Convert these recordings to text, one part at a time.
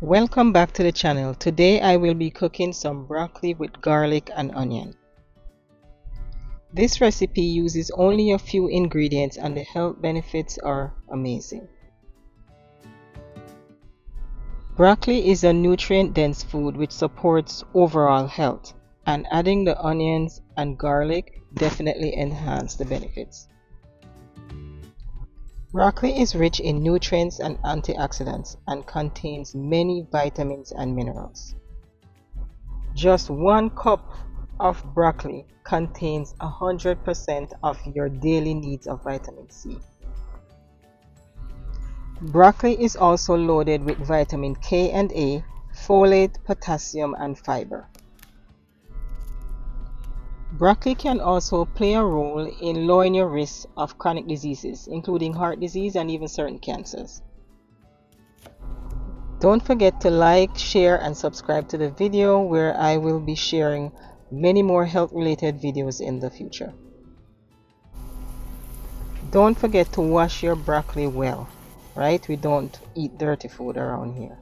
Welcome back to the channel. Today I will be cooking some broccoli with garlic and onion. This recipe uses only a few ingredients and the health benefits are amazing. Broccoli is a nutrient-dense food which supports overall health, and adding the onions and garlic definitely enhance the benefits. Broccoli is rich in nutrients and antioxidants and contains many vitamins and minerals. Just 1 cup of broccoli contains 100% of your daily needs of vitamin C. Broccoli is also loaded with vitamin K and A, folate, potassium, and fiber. Broccoli can also play a role in lowering your risk of chronic diseases, including heart disease and even certain cancers. Don't forget to like, share, and subscribe to the video where I will be sharing many more health related videos in the future. Don't forget to wash your broccoli well, right? We don't eat dirty food around here.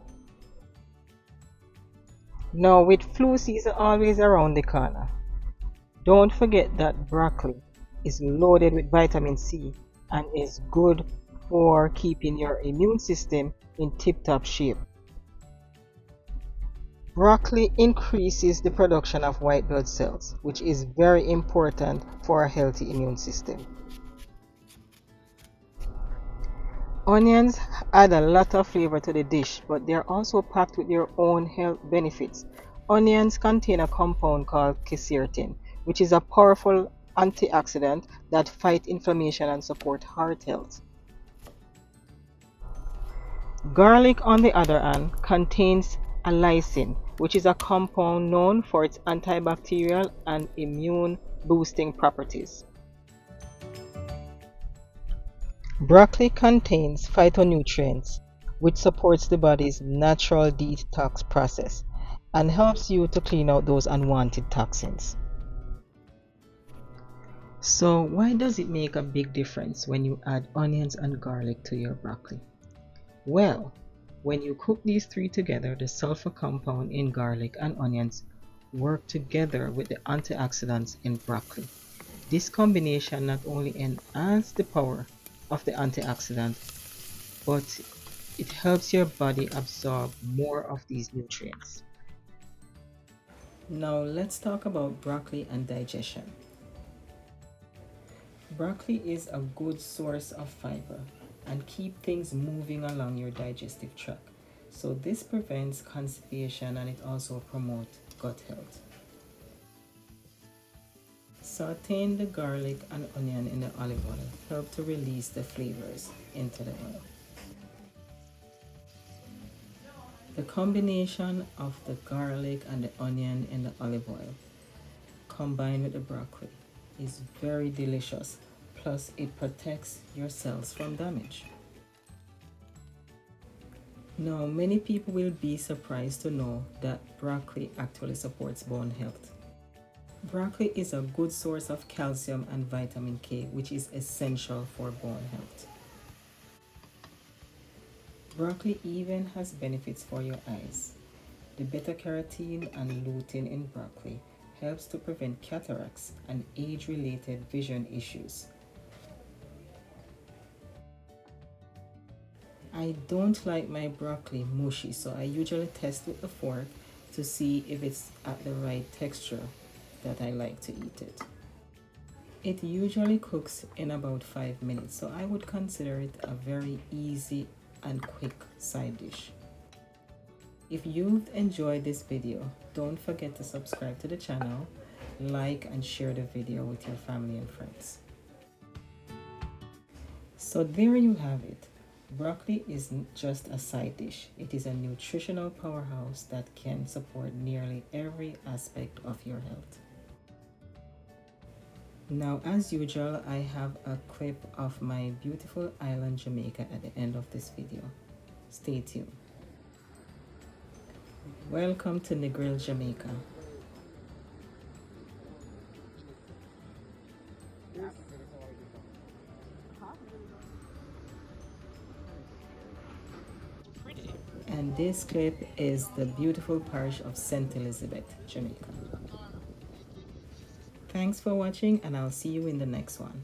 Now, with flu season always around the corner, don't forget that broccoli is loaded with vitamin C and is good for keeping your immune system in tip-top shape. Broccoli increases the production of white blood cells, which is very important for a healthy immune system. Onions add a lot of flavor to the dish, but they are also packed with their own health benefits. Onions contain a compound called quercetin, which is a powerful antioxidant that fights inflammation and supports heart health. Garlic, on the other hand, contains allicin, which is a compound known for its antibacterial and immune boosting properties. Broccoli contains phytonutrients, which supports the body's natural detox process and helps you to clean out those unwanted toxins. So, why does it make a big difference when you add onions and garlic to your broccoli? Well, when you cook these three together, the sulfur compound in garlic and onions work together with the antioxidants in broccoli. This combination not only enhances the power of the antioxidant, but it helps your body absorb more of these nutrients. Now let's talk about broccoli and digestion. Broccoli is a good source of fiber and keep things moving along your digestive tract. So this prevents constipation and it also promotes gut health. Sauteing the garlic and onion in the olive oil helps to release the flavors into the oil. The combination of the garlic and the onion in the olive oil combined with the broccoli is very delicious, plus it protects your cells from damage. Now, many people will be surprised to know that broccoli actually supports bone health. Broccoli is a good source of calcium and vitamin K, which is essential for bone health. Broccoli even has benefits for your eyes. The beta-carotene and lutein in broccoli helps to prevent cataracts and age-related vision issues. I don't like my broccoli mushy, so I usually test with a fork to see if it's at the right texture that I like to eat it. It usually cooks in about 5 minutes, so I would consider it a very easy and quick side dish. If you've enjoyed this video, don't forget to subscribe to the channel, like and share the video with your family and friends. So there you have it. Broccoli isn't just a side dish. It is a nutritional powerhouse that can support nearly every aspect of your health. Now, as usual, I have a clip of my beautiful island Jamaica at the end of this video. Stay tuned. Welcome to Negril, Jamaica. And this clip is the beautiful parish of St. Elizabeth, Jamaica. Thanks for watching, and I'll see you in the next one.